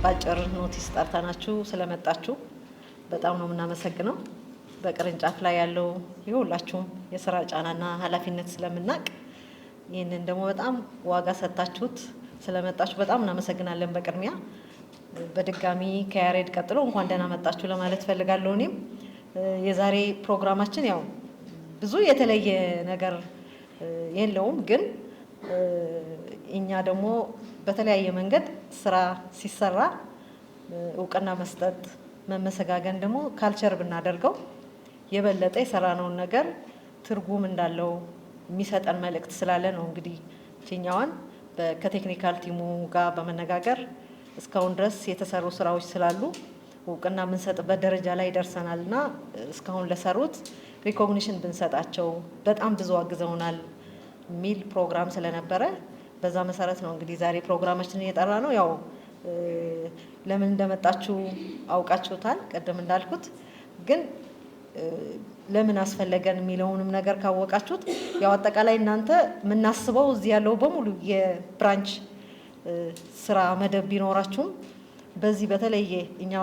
ባጭር ኖቲስ ጠርተናችሁ ስለመጣችሁ በጣም ነው የምናመሰግነው። በቅርንጫፍ ላይ ያለው የሁላችሁም የስራ ጫናና ኃላፊነት ስለምናቅ ይህንን ደግሞ በጣም ዋጋ ሰጣችሁት ስለመጣችሁ በጣም እናመሰግናለን። በቅድሚያ በድጋሚ ከያሬድ ቀጥሎ እንኳን ደህና መጣችሁ ለማለት ፈልጋለሁ። እኔም የዛሬ ፕሮግራማችን ያው ብዙ የተለየ ነገር የለውም፣ ግን እኛ ደግሞ በተለያየ መንገድ ስራ ሲሰራ እውቅና መስጠት መመሰጋገን ደግሞ ካልቸር ብናደርገው የበለጠ የሰራነውን ነገር ትርጉም እንዳለው የሚሰጠን መልእክት ስላለ ነው። እንግዲህ ችኛዋን ከቴክኒካል ቲሙ ጋር በመነጋገር እስካሁን ድረስ የተሰሩ ስራዎች ስላሉ እውቅና የምንሰጥበት ደረጃ ላይ ደርሰናልና እስካሁን ለሰሩት ሪኮግኒሽን ብንሰጣቸው በጣም ብዙ አግዘውናል የሚል ፕሮግራም ስለነበረ በዛ መሰረት ነው እንግዲህ ዛሬ ፕሮግራማችንን የጠራ ነው። ያው ለምን እንደመጣችሁ አውቃችሁታል ቀደም እንዳልኩት፣ ግን ለምን አስፈለገን የሚለውንም ነገር ካወቃችሁት ያው አጠቃላይ እናንተ የምናስበው እዚህ ያለው በሙሉ የብራንች ስራ መደብ ቢኖራችሁም በዚህ በተለየ እኛ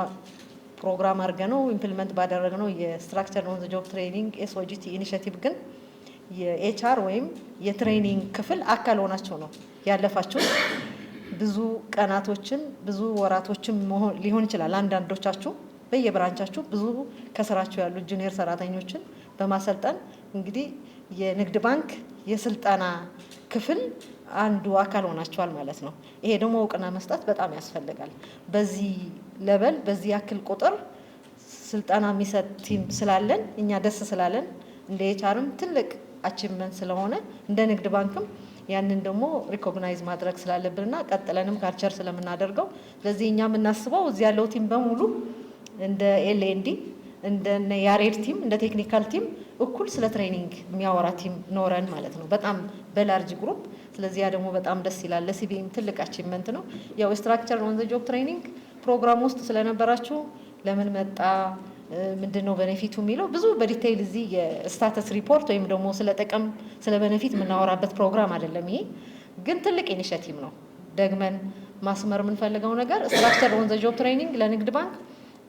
ፕሮግራም አድርገነው ኢምፕሊመንት ባደረግነው የስትራክቸር ኦን ዘ ጆብ ትሬኒንግ ኤስኦጂቲ ኢኒሺየቲቭ ግን የኤችአር ወይም የትሬኒንግ ክፍል አካል ሆናችሁ ነው ያለፋችሁ። ብዙ ቀናቶችን ብዙ ወራቶችን ሊሆን ይችላል። አንዳንዶቻችሁ በየብራንቻችሁ ብዙ ከስራችሁ ያሉ ጁኒየር ሰራተኞችን በማሰልጠን እንግዲህ የንግድ ባንክ የስልጠና ክፍል አንዱ አካል ሆናችኋል ማለት ነው። ይሄ ደግሞ እውቅና መስጠት በጣም ያስፈልጋል። በዚህ ለበል በዚህ ያክል ቁጥር ስልጠና የሚሰጥ ቲም ስላለን እኛ ደስ ስላለን እንደ ኤችአርም ትልቅ አቺቭመንት ስለሆነ እንደ ንግድ ባንክም ያንን ደግሞ ሪኮግናይዝ ማድረግ ስላለብንና ቀጥለንም ካልቸር ስለምናደርገው ለዚህ እኛ የምናስበው እዚህ ያለው ቲም በሙሉ እንደ ኤልኤንዲ እንደ ያሬድ ቲም እንደ ቴክኒካል ቲም እኩል ስለ ትሬኒንግ የሚያወራ ቲም ኖረን ማለት ነው፣ በጣም በላርጅ ግሩፕ። ስለዚህ ያ ደግሞ በጣም ደስ ይላል። ለሲቢኤም ትልቅ አቺቭመንት ነው። ያው ስትራክቸር ኦን ዘ ጆብ ትሬኒንግ ፕሮግራም ውስጥ ስለነበራችሁ ለምን መጣ ምንድነው ቤኔፊቱ የሚለው ብዙ በዲቴይል እዚህ የስታተስ ሪፖርት ወይም ደግሞ ስለ ጥቅም ስለ ቤኔፊት የምናወራበት ፕሮግራም አይደለም። ይሄ ግን ትልቅ ኢኒሺየቲቭ ነው። ደግመን ማስመር የምንፈልገው ነገር ስትራክቸር ኦን ዘ ጆብ ትሬኒንግ ለንግድ ባንክ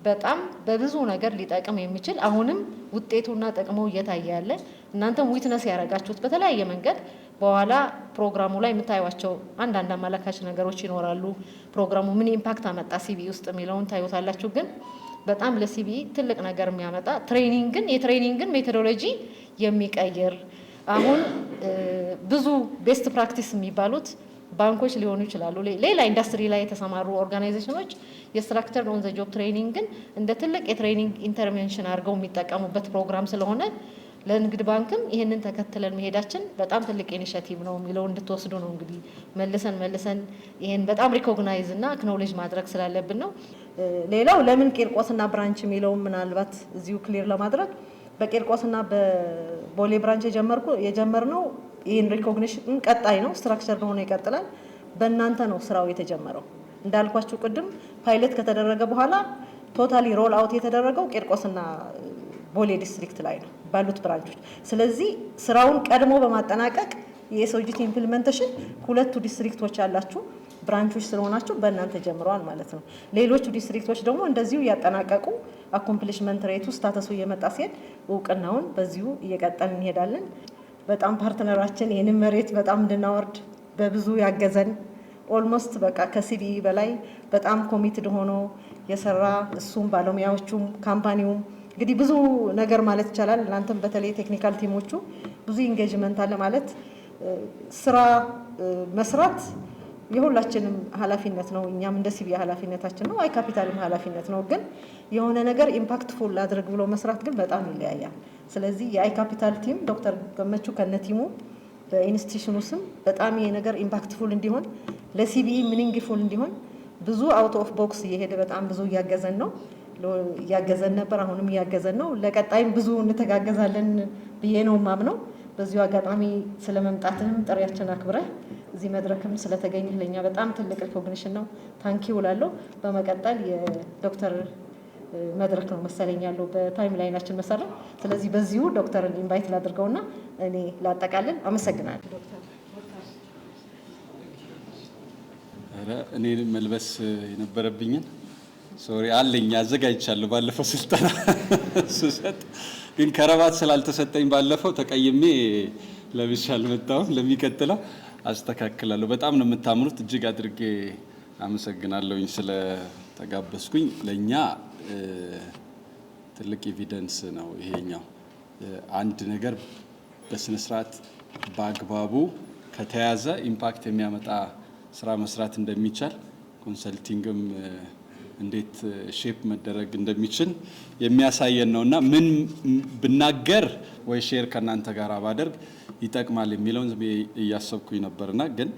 በጣም በብዙ ነገር ሊጠቅም የሚችል አሁንም ውጤቱና ጥቅሙ እየታየ ያለ እናንተም ዊትነስ ያደረጋችሁት በተለያየ መንገድ በኋላ ፕሮግራሙ ላይ የምታዩቸው አንዳንድ አመላካች ነገሮች ይኖራሉ። ፕሮግራሙ ምን ኢምፓክት አመጣ ሲቢ ውስጥ የሚለውን ታዩታላችሁ። ግን በጣም ለሲቢ ትልቅ ነገር የሚያመጣ ትሬኒንግን የትሬኒንግን ሜቶዶሎጂ የሚቀይር አሁን ብዙ ቤስት ፕራክቲስ የሚባሉት ባንኮች ሊሆኑ ይችላሉ፣ ሌላ ኢንዱስትሪ ላይ የተሰማሩ ኦርጋናይዜሽኖች የስትራክቸር ኦን ዘ ጆብ ትሬኒንግን እንደ ትልቅ የትሬኒንግ ኢንተርቬንሽን አድርገው የሚጠቀሙበት ፕሮግራም ስለሆነ ለንግድ ባንክም ይህንን ተከትለን መሄዳችን በጣም ትልቅ ኢኒሺየቲቭ ነው የሚለው እንድትወስዱ ነው። እንግዲህ መልሰን ይህን በጣም ሪኮግናይዝ እና አክኖሌጅ ማድረግ ስላለብን ነው። ሌላው ለምን ቂርቆስና ብራንች የሚለውን ምናልባት እዚሁ ክሊር ለማድረግ በቂርቆስና በቦሌ ብራንች የጀመርነው ይህን ሪኮግኒሽን ቀጣይ ነው፣ ስትራክቸር ሆኖ ይቀጥላል። በእናንተ ነው ስራው የተጀመረው። እንዳልኳችሁ ቅድም ፓይለት ከተደረገ በኋላ ቶታሊ ሮል አውት የተደረገው ቂርቆስና ቦሌ ዲስትሪክት ላይ ነው ባሉት ብራንቾች። ስለዚህ ስራውን ቀድሞ በማጠናቀቅ የኤስኦጂቲ ኢምፕሊሜንቴሽን ሁለቱ ዲስትሪክቶች ያላችሁ ብራንቾች ስለሆናችሁ በእናንተ ጀምረዋል ማለት ነው። ሌሎቹ ዲስትሪክቶች ደግሞ እንደዚሁ እያጠናቀቁ አኮምፕሊሽመንት ሬቱ ስታተሱ እየመጣ ሲሄድ እውቅናውን በዚሁ እየቀጠልን እንሄዳለን። በጣም ፓርትነራችን ይህንን መሬት በጣም እንድናወርድ በብዙ ያገዘን ኦልሞስት በቃ ከሲቢ በላይ በጣም ኮሚትድ ሆኖ የሰራ እሱም ባለሙያዎቹም ካምፓኒውም እንግዲህ ብዙ ነገር ማለት ይቻላል። እናንተም በተለይ ቴክኒካል ቲሞቹ ብዙ ኢንጌጅመንት አለ ማለት ስራ መስራት የሁላችንም ኃላፊነት ነው። እኛም እንደ ሲቢ ኃላፊነታችን ነው፣ አይ ካፒታልም ኃላፊነት ነው። ግን የሆነ ነገር ኢምፓክትፉል አድርግ ብሎ መስራት ግን በጣም ይለያያል። ስለዚህ የአይ ካፒታል ቲም ዶክተር ገመቹ ከነቲሙ በኢንስቲትዩሽኑ ስም በጣም ይሄ ነገር ኢምፓክትፉል እንዲሆን ለሲቢኢ ሚኒንግፉል እንዲሆን ብዙ አውት ኦፍ ቦክስ እየሄደ በጣም ብዙ እያገዘን ነበር። አሁንም እያገዘን ነው። ለቀጣይም ብዙ እንተጋገዛለን ብዬ ነው ማምነው። በዚሁ አጋጣሚ ስለመምጣትህም ጥሪያችን አክብረህ እዚህ መድረክም ስለተገኘህ ለኛ በጣም ትልቅ ሪኮግኒሽን ነው። ታንኪው እላለሁ። በመቀጠል የዶክተር መድረክ ነው መሰለኝ ያለው በታይም ላይናችን መሰረት። ስለዚህ በዚሁ ዶክተርን ኢንቫይት ላድርገውና እኔ ላጠቃልል። አመሰግናለሁ። እኔ መልበስ የነበረብኝን ሶሪ አለኝ አዘጋጅቻለሁ ባለፈው ስልጠና ስሰጥ ግን ከረባት ስላልተሰጠኝ ባለፈው ተቀይሜ ለብሻል መጣው ለሚከተለው አስተካክላለሁ። በጣም ነው የምታምሩት። እጅግ አድርጌ አመሰግናለሁኝ ስለ ተጋበዝኩኝ። ለኛ ትልቅ ኤቪደንስ ነው ይሄኛው። አንድ ነገር በስነ ስርዓት በአግባቡ ከተያዘ ኢምፓክት የሚያመጣ ስራ መስራት እንደሚቻል ኮንሰልቲንግም እንዴት ሼፕ መደረግ እንደሚችል የሚያሳየን ነውና ምን ብናገር ወይ ሼር ከናንተ ጋር ባደርግ ይጠቅማል የሚለውን እያሰብኩኝ ነበርና ግን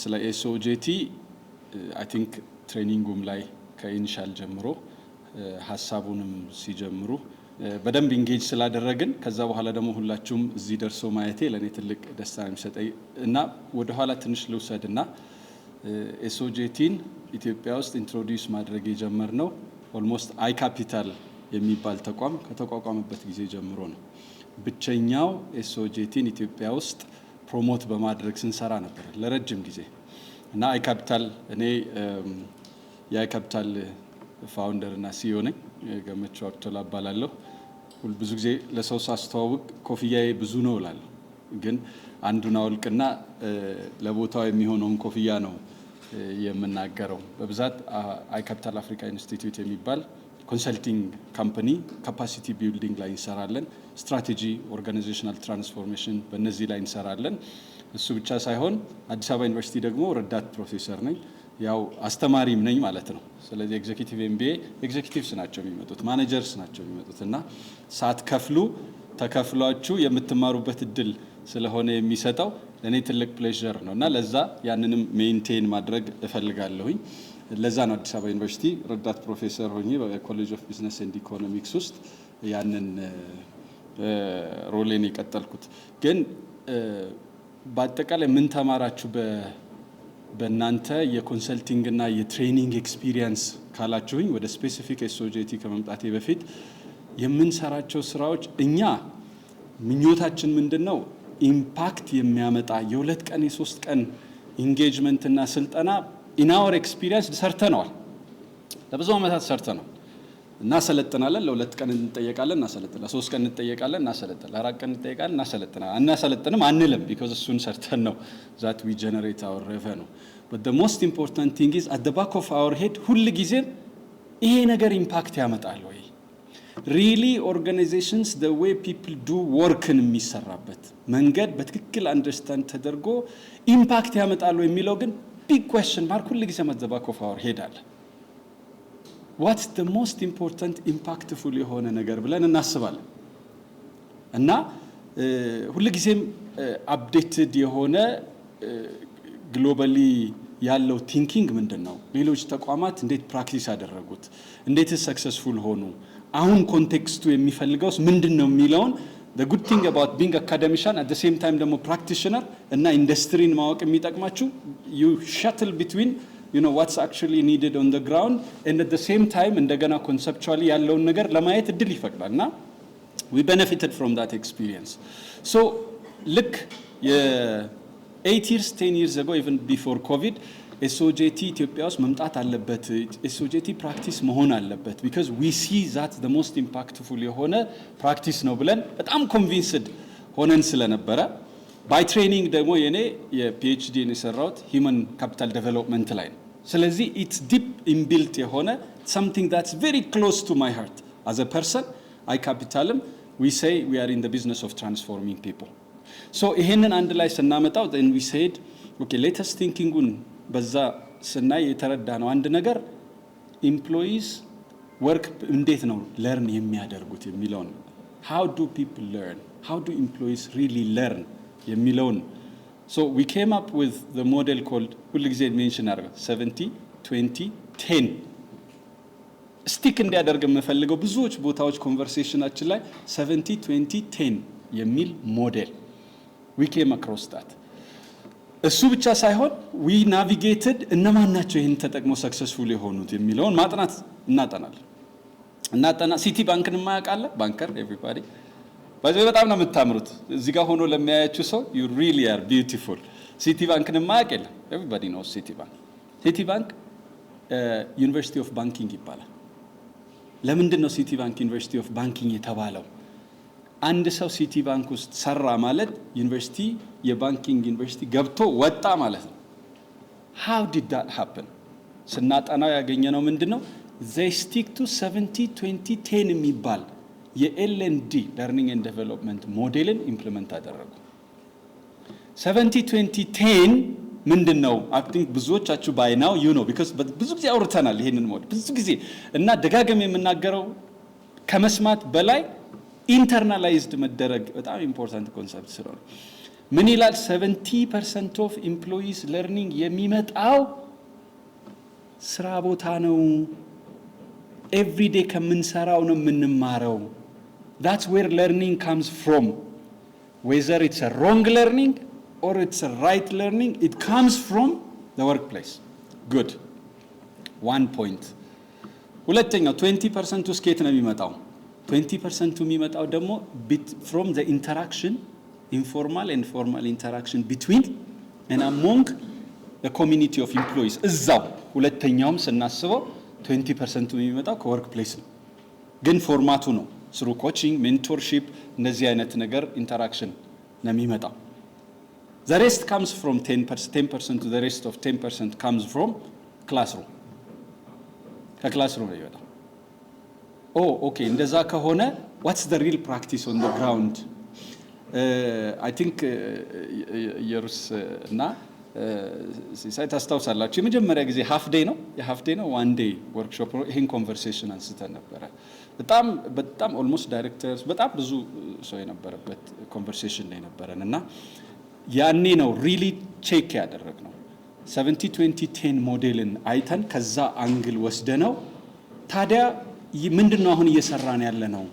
ስለ ኤስኦጄቲ አይ ቲንክ ትሬኒንጉም ላይ ከኢኒሻል ጀምሮ ሐሳቡንም ሲጀምሩ በደንብ ኢንጌጅ ስላደረግን ከዛ በኋላ ደግሞ ሁላችሁም እዚህ ደርሶ ማየቴ ለኔ ትልቅ ደስታ የሚሰጠኝ እና ወደ ኋላ ትንሽ ልውሰድና ኤስኦጄቲን ኢትዮጵያ ውስጥ ኢንትሮዲዩስ ማድረግ የጀመርነው ኦልሞስት አይ ካፒታል የሚባል ተቋም ከተቋቋመበት ጊዜ ጀምሮ ነው። ብቸኛው ኤስኦጄቲን ኢትዮጵያ ውስጥ ፕሮሞት በማድረግ ስንሰራ ነበር ለረጅም ጊዜ እና አይ ካፒታል እኔ የአይ ካፒታል ፋውንደር እና ሲኢኦ ነኝ። ገመቹ አብቶላ እባላለሁ። ብዙ ጊዜ ለሰው ሳስተዋውቅ ኮፍያዬ ብዙ ነው እላለሁ፣ ግን አንዱን አውልቅና ለቦታው የሚሆነውን ኮፍያ ነው የምናገረው። በብዛት አይ ካፒታል አፍሪካ ኢንስቲትዩት የሚባል ኮንሰልቲንግ ካምፓኒ ካፓሲቲ ቢልዲንግ ላይ እንሰራለን። ስትራቴጂ፣ ኦርጋናይዜሽናል ትራንስፎርሜሽን በእነዚህ ላይ እንሰራለን። እሱ ብቻ ሳይሆን አዲስ አበባ ዩኒቨርሲቲ ደግሞ ረዳት ፕሮፌሰር ነኝ፣ ያው አስተማሪም ነኝ ማለት ነው። ስለዚህ ኤግዜኪቲቭ ኤምቢኤ ኤግዜኪቲቭስ ናቸው የሚመጡት፣ ማኔጀርስ ናቸው የሚመጡት እና ሳትከፍሉ ተከፍሏችሁ የምትማሩበት እድል ስለሆነ የሚሰጠው ለእኔ ትልቅ ፕሌዥር ነው እና ለዛ ያንንም ሜንቴን ማድረግ እፈልጋለሁኝ። ለዛ ነው አዲስ አበባ ዩኒቨርሲቲ ረዳት ፕሮፌሰር ሆኜ በኮሌጅ ኦፍ ቢዝነስ ኤንድ ኢኮኖሚክስ ውስጥ ያንን ሮሌን የቀጠልኩት። ግን በአጠቃላይ ምን ተማራችሁ በእናንተ የኮንሰልቲንግ እና የትሬኒንግ ኤክስፒሪየንስ ካላችሁኝ ወደ ስፔሲፊክ ኤስኦጄቲ ከመምጣቴ በፊት የምንሰራቸው ስራዎች እኛ ምኞታችን ምንድነው? ኢምፓክት የሚያመጣ የሁለት ቀን የሶስት ቀን ኢንጌጅመንት እና ስልጠና ኢናወር ኤክስፒሪየንስ ሰርተነዋል። ለብዙ ዓመታት ሰርተነዋል። እናሰለጥናለን። ለሁለት ቀን እንጠየቃለን፣ እናሰለጥናለን። ለሶስት ቀን እንጠየቃለን፣ እናሰለጥናለን። ለአራት ቀን እንጠየቃለን፣ እናሰለጥናለን። አናሰለጥንም አንልም፣ because እሱን ሰርተን ነው that we generate our revenue. But the most important thing is at the back of our head ሁል ጊዜም ይሄ ነገር ኢምፓክት ያመጣል ወይ? really organizations the way people do workን የሚሰራበት መንገድ በትክክል አንደርስታንድ ተደርጎ ኢምፓክት ያመጣል ወይ የሚለው ግን ቢግ question mark ሁል ጊዜም at the back of our head አለ። what's the most important impactful የሆነ ነገር ብለን እናስባለን እና ሁሉ ጊዜም አፕዴትድ የሆነ ግሎባሊ ያለው ቲንኪንግ ምንድነው? ሌሎች ተቋማት እንዴት ፕራክቲስ ያደረጉት፣ እንዴት ሰክሰስፉል ሆኑ፣ አሁን ኮንቴክስቱ የሚፈልገውስ ምንድነው የሚለውን the good thing about being academician at the same time ደግሞ practitioner እና ኢንዱስትሪን ማወቅ የሚጠቅማችሁ you shuttle between what's actually needed on the ground and at the same time እንደገና conceptually ያለውን ነገር ለማየት እድል ይፈቅዳል እና we benefited from that experience. So look 8 years 10 years ago even before COVID SOJT ኢትዮጵያ ውስጥ መምጣት አለበት፣ SOJT ፕራክቲስ መሆን አለበት because we see that the most impactful የሆነ ፕራክቲስ ነው ብለን በጣም ኮንቪንስድ ሆነን ስለነበረ ባይ ትሬኒንግ ደግሞ የኔ የፒኤችዲ የሰራሁት ሂውማን ካፒታል ዴቨሎፕመንት ላይ ነው። ስለዚህ ኢትስ ዲፕ ኢንቢልት የሆነ something that's very close to my heart as a person. አይ ካፒታልም we say we are in the business of transforming people. So ይሄንን አንድ ላይ ስናመጣው then we said okay latest thinkingን በዛ ስናይ የተረዳ ነው አንድ ነገር employees work እንዴት ነው learn የሚያደርጉት የሚለውን how do people learn, how do employees really learn የሚለውን so we came up with the model called ሁሉ ጊዜ ሜንሽን አድርገው 70 20 10 ስቲክ እንዲያደርግ የምፈልገው ብዙዎች ቦታዎች ኮንቨርሴሽናችን ላይ 70 20 10 የሚል ሞዴል we came across that. እሱ ብቻ ሳይሆን we navigated እነማን ናቸው ይሄን ተጠቅመው ሰክሰስፉል የሆኑት የሚለውን ማጥናት እናጠና ሲቲ ባንክን ማያውቃለ ባንከር everybody በዚህ በጣም ነው የምታምሩት እዚህ ጋር ሆኖ ለሚያያችሁ ሰው you really are beautiful ሲቲ ባንክን ማያውቅ የለም። ኤቭሪባዲ ኖ ሲቲ ባንክ። ሲቲ ባንክ ዩኒቨርሲቲ ኦፍ ባንኪንግ ይባላል። ለምንድን ነው ሲቲ ባንክ ዩኒቨርሲቲ ኦፍ ባንኪንግ የተባለው? አንድ ሰው ሲቲ ባንክ ውስጥ ሰራ ማለት ዩኒቨርሲቲ የባንኪንግ ዩኒቨርሲቲ ገብቶ ወጣ ማለት ነው። how did that happen? ስናጠናው ያገኘነው ምንድነው? they stick to 70-20-10 የሚባል የኤልኤንዲ ለርኒንግ ኤንድ ዴቨሎፕመንት ሞዴልን ኢምፕሊመንት አደረጉ። 70-20-10 ምንድነው? አይ ቲንክ ብዙዎቻችሁ ባይ ናው ዩ ኖ ቢኮዝ ብዙ ጊዜ አውርተናል ይሄንን ሞዴል ብዙ ጊዜ እና ደጋግም የምናገረው ከመስማት በላይ ኢንተርናላይዝድ መደረግ በጣም ኢምፖርታንት ኮንሰፕት ስለሆነ ምን ይላል? 70% ኦፍ ኤምፕሎይስ ለርኒንግ የሚመጣው ስራ ቦታ ነው። ኤቭሪዴይ ከምንሰራው ነው የምንማረው። that's where learning comes from. whether it's a wrong learning or it's a right learning, it comes from the workplace. good. one point. ሁለተኛው 20% ውስጥ ከየት ነው የሚመጣው? 20% የሚመጣው ደግሞ from the interaction, informal and formal interaction between and among the community of employees. እዛው ሁለተኛውም ስናስበው 20% የሚመጣው ከወርክ ፕሌስ ነው። ግን ፎርማቱ ነው through coaching, mentorship እንደዚህ አይነት ነገር ኢንተራክሽን ነው የሚመጣው። the rest comes from 10% to the rest of 10% comes from classroom. ከክላስሩም ነው የሚመጣው። ኦኬ እንደዛ ከሆነ what's the real practice on the ground? I think የሩስ እና ሲሳይ ታስታውሳላችሁ የመጀመሪያ ጊዜ ሃፍ ዴይ ነው ዋን ዴይ ወርክሾፕ ይሄን ኮንቨርሴሽን አንስተን ነበረ። በጣም ኦልሞስት ዳይሬክተርስ በጣም ብዙ ሰው የነበረበት ኮንቨርሴሽን ላይ ነበረን እና ያኔ ነው ሪሊ ቼክ ያደረግነው 70-20-10 ሞዴልን አይተን ከዛ አንግል ወስደነው ታዲያ ምንድነው አሁን እየሰራን ያለ ነው?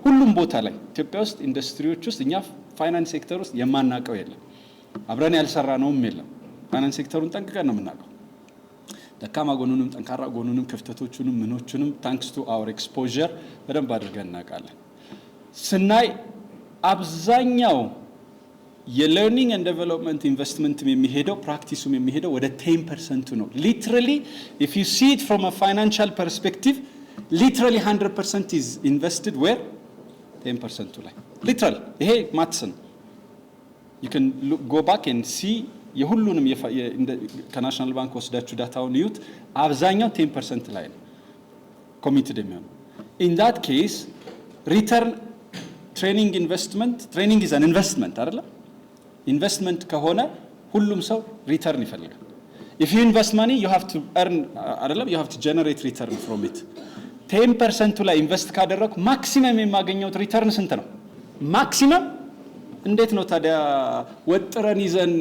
ሁሉም ቦታ ላይ ኢትዮጵያ ውስጥ ኢንዱስትሪዎች ውስጥ እኛ ፋይናንስ ሴክተር ውስጥ የማናቀው የለም። አብረን ያልሰራ ነውም የለም። ፋይናንስ ሴክተሩን ጠንቅቀን ነው የምናውቀው። ደካማ ጎኑንም ጠንካራ ጎኑንም ክፍተቶቹንም ምኖቹንም ታንክስ ቱ አወር ኤክስፖዠር በደንብ አድርገን እናውቃለን። ስናይ አብዛኛው የለርኒንግ ኤንድ ዴቨሎፕመንት ኢንቨስትመንትም የሚሄደው ፕራክቲሱም የሚሄደው ወደ 10% ነው። ሊትራሊ ኢፍ ዩ ሲ ኢት ፍሮም አ ፋይናንሻል ፐርስፔክቲቭ literally 100% is invested where 10% ላይ literally ይሄ ማትስ ነው። you can go back and see የሁሉንም ከናሽናል ባንክ ወስዳችሁ ዳታውን ይዩት። አብዛኛው 10% ላይ ነው ኮሚትድ የሚሆነው። in that case return training investment training is an investment አይደለ? ኢንቨስትመንት ከሆነ ሁሉም ሰው ሪተርን ይፈልጋል። if you invest money you have to earn አይደለም you have to generate return from it. 10% ላይ ኢንቨስት ካደረኩ ማክሲመም የማገኘው ሪተርን ስንት ነው? ማክሲመም እንዴት ነው ታዲያ ወጥረን ይዘን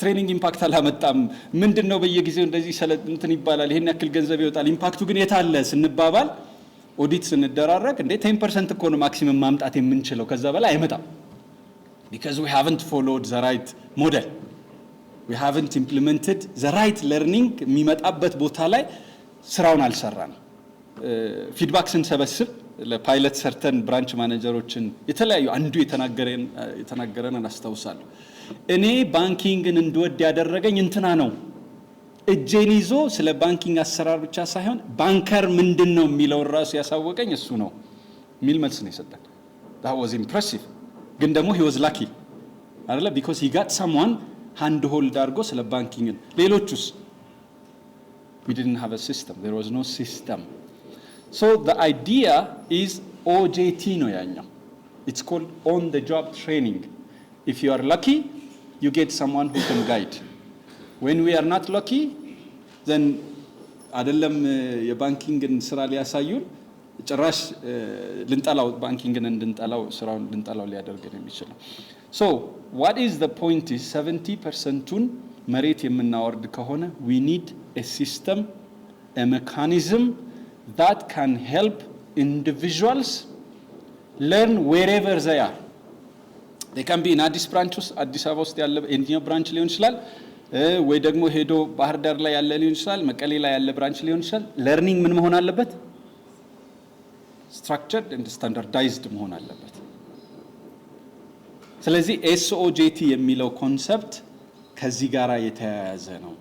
ትሬኒንግ ኢምፓክት አላመጣም ምንድነው በየጊዜው እንደዚህ እንትን ይባላል ይሄን ያክል ገንዘብ ይወጣል ኢምፓክቱ ግን የታለ ስንባባል ኦዲት ስንደራረግ እንዴ 10% እኮ ነው ማክሲመም ማምጣት የምንችለው ከዛ በላይ አይመጣም። because we haven't followed the right model, we haven't implemented the right learning የሚመጣበት ቦታ ላይ ስራውን አልሰራንም። ፊድባክ ስንሰበስብ ለፓይለት ሰርተን ብራንች ማኔጀሮችን የተለያዩ አንዱ የተናገረን አስታውሳለሁ። እኔ ባንኪንግን እንድወድ ያደረገኝ እንትና ነው እጄን ይዞ ስለ ባንኪንግ አሰራር ብቻ ሳይሆን ባንከር ምንድነው የሚለው ራሱ ያሳወቀኝ እሱ ነው የሚል መልስ ነው የሰጠን። that was impressive። ግን ደግሞ he was lucky አይደለ? because he got someone hand hold አድርጎ ስለ ባንኪንግ ሌሎቹስ we didn't have a system, there was no system. So the idea is OJT ነው ያኛው. It's called on the job training. If you are lucky you get someone who can guide. When we are not lucky then አይደለም የባንኪንግን ስራ ሊያሳዩን ጭራሽ ልንጠላው ባንኪንግን እንድንጠላው ስራውን ልንጠላው ሊያደርገን የሚችል። So what is the point is 70%ን መሬት የምናወርድ ከሆነ we need a system, a mechanism that can help individuals learn wherever they are. They can be in አዲስ ብራንች ውስጥ አዲስ አበባ ውስጥ ያለ የትኛው ብራንች ሊሆን ይችላል ወይ ደግሞ ሄዶ ባህር ዳር ላይ ያለ ሊሆን ይችላል መቀሌ ላይ ያለ ብራንች ሊሆን ይችላል። ለርኒንግ ምን መሆን አለበት? structured and standardized መሆን አለበት። ስለዚህ SOJT የሚለው ኮንሰፕት ከዚህ ጋር የተያያዘ ነው።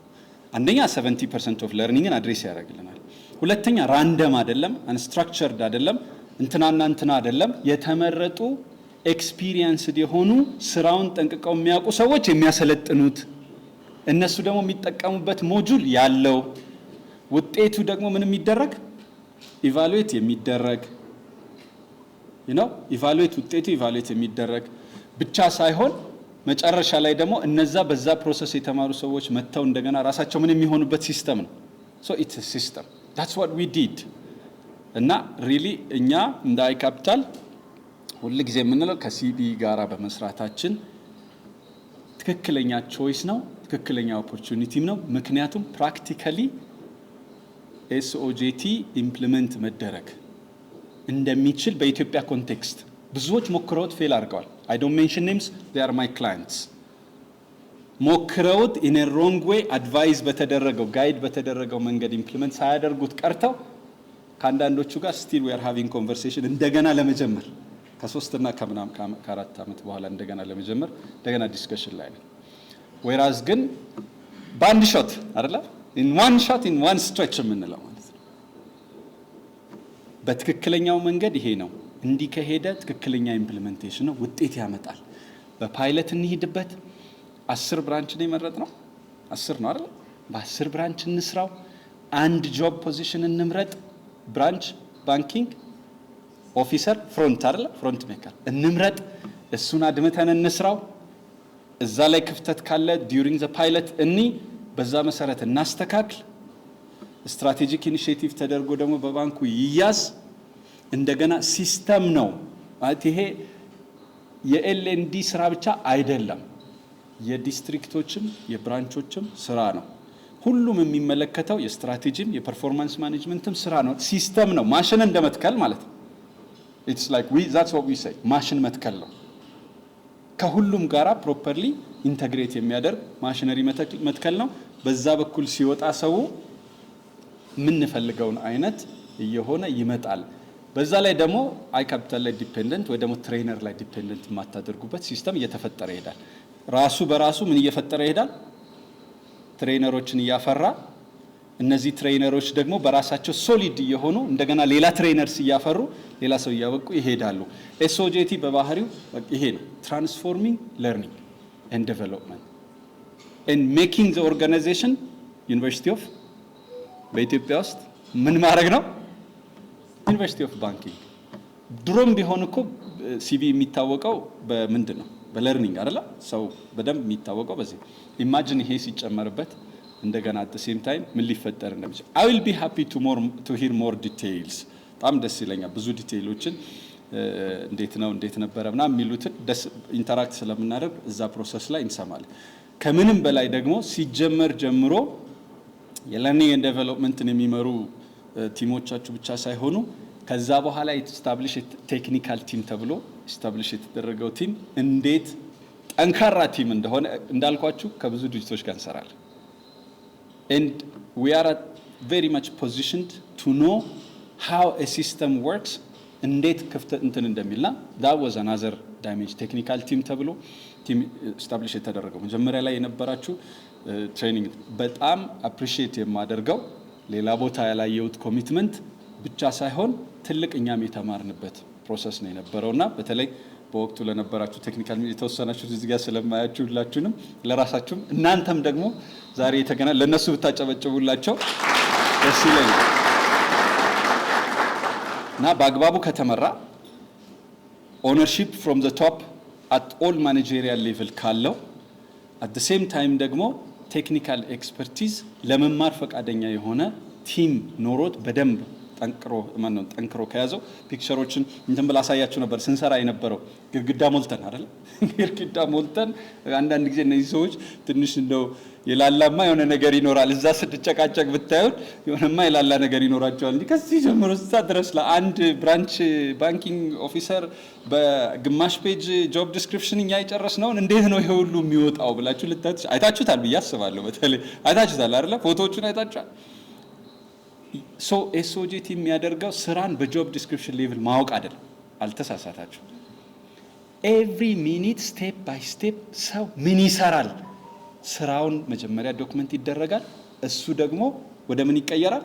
አንደኛ 70% ኦፍ ለርኒንግን አድሬስ ያደርግልናል። ሁለተኛ ራንደም አይደለም፣ አንስትራክቸርድ አይደለም፣ እንትናና እንትና አይደለም። የተመረጡ ኤክስፒሪየንስድ የሆኑ ስራውን ጠንቅቀው የሚያውቁ ሰዎች የሚያሰለጥኑት፣ እነሱ ደግሞ የሚጠቀሙበት ሞጁል ያለው፣ ውጤቱ ደግሞ ምን የሚደረግ ኢቫሉዌት የሚደረግ ውጤቱ ኢቫሉዌት የሚደረግ ብቻ ሳይሆን መጨረሻ ላይ ደግሞ እነዛ በዛ ፕሮሰስ የተማሩ ሰዎች መጥተው እንደገና ራሳቸው ምን የሚሆኑበት ሲስተም ነው። ሶ ኢትስ አ ሲስተም that's what we did። እና ሪሊ እኛ እንደ አይካፒታል ሁሉ ጊዜ የምንለው ከሲቢ ጋራ በመስራታችን ትክክለኛ ቾይስ ነው፣ ትክክለኛ ኦፖርቹኒቲም ነው። ምክንያቱም ፕራክቲካሊ ኤስኦጄቲ ኢምፕሊመንት መደረግ እንደሚችል በኢትዮጵያ ኮንቴክስት ብዙዎች ሞክረውት ፌል አድርገዋል። I don't mention names, they are my clients። ሞክረውት in a wrong way advice በተደረገው ጋይድ በተደረገው መንገድ ኢምፕሊመንት ሳያደርጉት ቀርተው ከአንዳንዶቹ ጋር still we are having conversation እንደገና ለመጀመር ከ3 እና ከ4 ዓመት በኋላ እንደገና ለመጀመር እንደገና ዲስከሽን ላይ ነው። whereas ግን በአንድ ሾት አይደለ in one shot in one stretch የምንለው ማለት ነው። በትክክለኛው መንገድ ይሄ ነው። እንዲህ ከሄደ ትክክለኛ ኢምፕሊሜንቴሽን ነው፣ ውጤት ያመጣል። በፓይለት እንሂድበት። 10 ብራንች ነው የመረጥነው፣ 10 ነው አይደል? በ10 ብራንች እንስራው። አንድ ጆብ ፖዚሽን እንምረጥ። ብራንች ባንኪንግ ኦፊሰር ፍሮንት አይደል? ፍሮንት ሜከር እንምረጥ። እሱን አድምተን እንስራው። እዛ ላይ ክፍተት ካለ ዲዩሪንግ ዘ ፓይለት በዛ መሰረት እናስተካክል። ስትራቴጂክ ኢኒሺዬቲቭ ተደርጎ ደግሞ በባንኩ ይያዝ። እንደገና ሲስተም ነው ማለት ይሄ የኤልኤንዲ ስራ ብቻ አይደለም፣ የዲስትሪክቶችም የብራንቾችም ስራ ነው። ሁሉም የሚመለከተው የስትራቴጂም የፐርፎርማንስ ማኔጅመንትም ስራ ነው። ሲስተም ነው። ማሽን እንደመትከል ማለት ነው። ኢትስ ላይክ that's what we say ማሽን መትከል ነው። ከሁሉም ጋራ ፕሮፐርሊ ኢንተግሬት የሚያደርግ ማሽነሪ መትከል ነው። በዛ በኩል ሲወጣ ሰው የምንፈልገውን አይነት እየሆነ ይመጣል። በዛ ላይ ደግሞ አይካፒታል ላይ ዲፔንደንት ወይ ደግሞ ትሬነር ላይ ዲፔንደንት የማታደርጉበት ሲስተም እየተፈጠረ ይሄዳል። ራሱ በራሱ ምን እየፈጠረ ይሄዳል? ትሬነሮችን እያፈራ፣ እነዚህ ትሬነሮች ደግሞ በራሳቸው ሶሊድ እየሆኑ እንደገና ሌላ ትሬነርስ እያፈሩ ሌላ ሰው እያበቁ ይሄዳሉ። ኤስኦጄቲ በባህሪው ይሄ ነው፣ ትራንስፎርሚንግ ለርኒንግ ኤንድ ዴቨሎፕመንት ኤንድ ሜኪንግ ዘ ኦርጋናይዜሽን ዩኒቨርሲቲ ኦፍ በኢትዮጵያ ውስጥ ምን ማድረግ ነው? ዩኒቨርሲቲ ኦፍ ባንኪንግ። ድሮም ቢሆን እኮ ሲቢ የሚታወቀው በምንድን ነው? በለርኒንግ አይደለ? ሰው በደንብ የሚታወቀው በዚህ። ኢማጂን ይሄ ሲጨመርበት እንደገና at the same time ምን ሊፈጠር እንደሚችል I will be happy to hear more details። በጣም ደስ ይለኛል ብዙ ዲቴይሎችን እንዴት ነበረ ምናምን የሚሉትን ኢንተራክት ስለምናደርግ እዛ ፕሮሰስ ላይ እንሰማለን። ከምንም በላይ ደግሞ ሲጀመር ጀምሮ የለርኒንግ ኤንድ ዴቨሎፕመንትን የሚመሩ ቲሞቻችሁ ብቻ ሳይሆኑ ከዛ በኋላ ኢስታብሊሽ ቴክኒካል ቲም ተብሎ ኢስታብሊሽ የተደረገው ቲም እንዴት ጠንካራ ቲም እንደሆነ እንዳልኳችሁ ከብዙ ድርጅቶች ጋር እንሰራለን። and we are very much positioned to know how a system works እንዴት ክፍተት እንትን እንደሚልና that was another dimension ቴክኒካል ቲም ተብሎ ቲም ኢስታብሊሽ የተደረገው መጀመሪያ ላይ የነበራችሁ ትሬኒንግ በጣም አፕሪሺየት የማደርገው ሌላ ቦታ ያላየሁት ኮሚትመንት ብቻ ሳይሆን ትልቅ እኛም የተማርንበት ፕሮሰስ ነው የነበረውና በተለይ በወቅቱ ለነበራችሁ ቴክኒካል የተወሰናችሁ እዚህ ጋር ስለማያችሁ ሁላችሁንም ለራሳችሁም እናንተም ደግሞ ዛሬ የተገና ለነሱ ብታጨበጭቡላቸው ደስ ይለኛል። እና በአግባቡ ከተመራ ኦነርሺፕ ፍሮም ዘ ቶፕ አት ኦል ማኔጀሪያል ሌቭል ካለው at the same time ደግሞ ቴክኒካል ኤክስፐርቲዝ ለመማር ፈቃደኛ የሆነ ቲም ኖሮት በደንብ ጠንክሮ ከያዘው ፒክቸሮችን እንትን ብላ አሳያችሁ ነበር ስንሰራ የነበረው ግድግዳ ሞልተን አይደል? ግድግዳ ሞልተን አንዳንድ ጊዜ እነዚህ ሰዎች ትንሽ እንደው የላላማ የሆነ ነገር ይኖራል እዛ ስትጨቃጨቅ ብታዩን የሆነማ የላላ ነገር ይኖራቸዋል እንዴ ከዚህ ጀምሮ እዛ ድረስ ለአንድ ብራንች ባንኪንግ ኦፊሰር በግማሽ ፔጅ ጆብ ዲስክሪፕሽን እኛ የጨረስነው እንዴት ነው ይሄ ሁሉ የሚወጣው ብላችሁ አይታችሁታል ብዬ አስባለሁ። በተለይ አይታችሁታል አይደል? ፎቶዎቹን አይታችኋል። ሶ ኤስኦጄቲ የሚያደርገው ስራን በጆብ ዲስክሪፕሽን ሌቭል ማወቅ አይደለም። አልተሳሳታችሁ። ኤቭሪ ሚኒት ስቴፕ ባይ ስቴፕ ሰው ምን ይሰራል ስራውን መጀመሪያ ዶክመንት ይደረጋል። እሱ ደግሞ ወደ ምን ይቀየራል?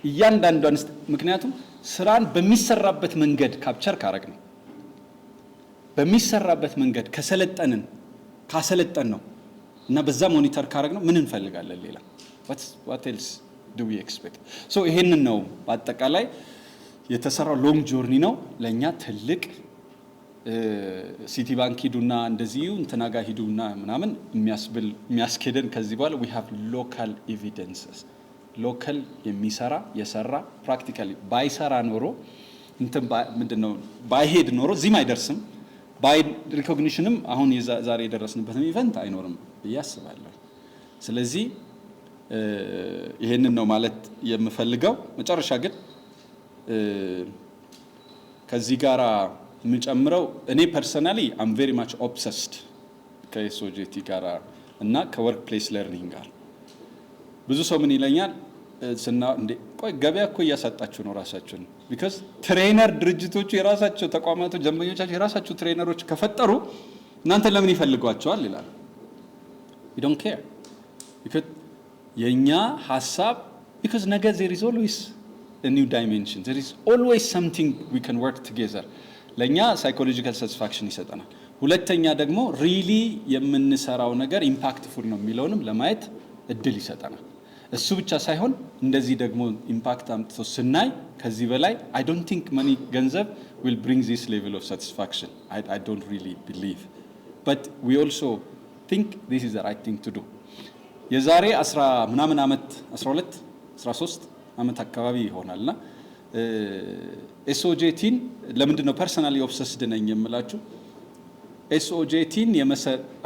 እያንዳንዷን ምክንያቱም ስራን በሚሰራበት መንገድ ካፕቸር ካረግ ነው በሚሰራበት መንገድ ካሰለጠን ነው እና በዛ ሞኒተር ካረግ ነው ምን እንፈልጋለን ሌላ what else do we expect? so ይሄንን ነው በአጠቃላይ የተሰራው ሎንግ ጆርኒ ነው ለኛ ትልቅ ሲቲ ባንክ ሂዱና እንደዚሁ እንተናጋ ሂዱና ምናምን የሚያስኬደን ከዚህ በኋላ we have local evidences ሎካል የሰራ ፕራክቲካሊ ባይሰራ ኖሮ እንትን ምንድነው ባይሄድ ኖሮ እዚህም አይደርስም ባይ ሪኮግኒሽንም አሁን ዛሬ የደረስንበትም ኢቨንት አይኖርም ያስባለሁ። ስለዚህ ይሄንን ነው ማለት የምፈልገው። መጨረሻ ግን ከዚህ ጋራ የምጨምረው እኔ ፐርሰናሊ አም ቬሪ ማች ኦብሰስድ ከኤስኦጂቲ ጋራ እና ከወርክ ፕሌስ ለርኒንግ ጋር ብዙ ሰው ምን ይለኛል እንዴ ቆይ ገበያ እኮ እያሳጣችሁ ነው ራሳችሁን because ትሬነር ድርጅቶቹ የራሳቸው ተቋማቱ ጀምበኞቻቸው የራሳቸው ትሬነሮች ከፈጠሩ እናንተ ለምን ይፈልጓቸዋል ይላል። we don't care because የኛ ሐሳብ because ነገ there is always a new dimension there is always something we can work together ለኛ ሳይኮሎጂካል ሳቲስፋክሽን ይሰጠናል። ሁለተኛ ደግሞ ሪሊ የምንሰራው ነገር ኢምፓክትፉል ነው የሚለውንም ለማየት እድል ይሰጠናል። እሱ ብቻ ሳይሆን እንደዚህ ደግሞ ኢምፓክት አምጥቶ ስናይ ከዚህ በላይ I don't think money ገንዘብ will bring this level of satisfaction. I don't really believe but we also think this is the right thing to do. የዛሬ 10 ምናምን ዓመት 12 13 ዓመት አካባቢ ይሆናልና ኤስኦጂቲን ለምንድን ነው ፐርሰናሊ ኦብሰስድ ነኝ የምላችሁ? ኤስኦጂቲን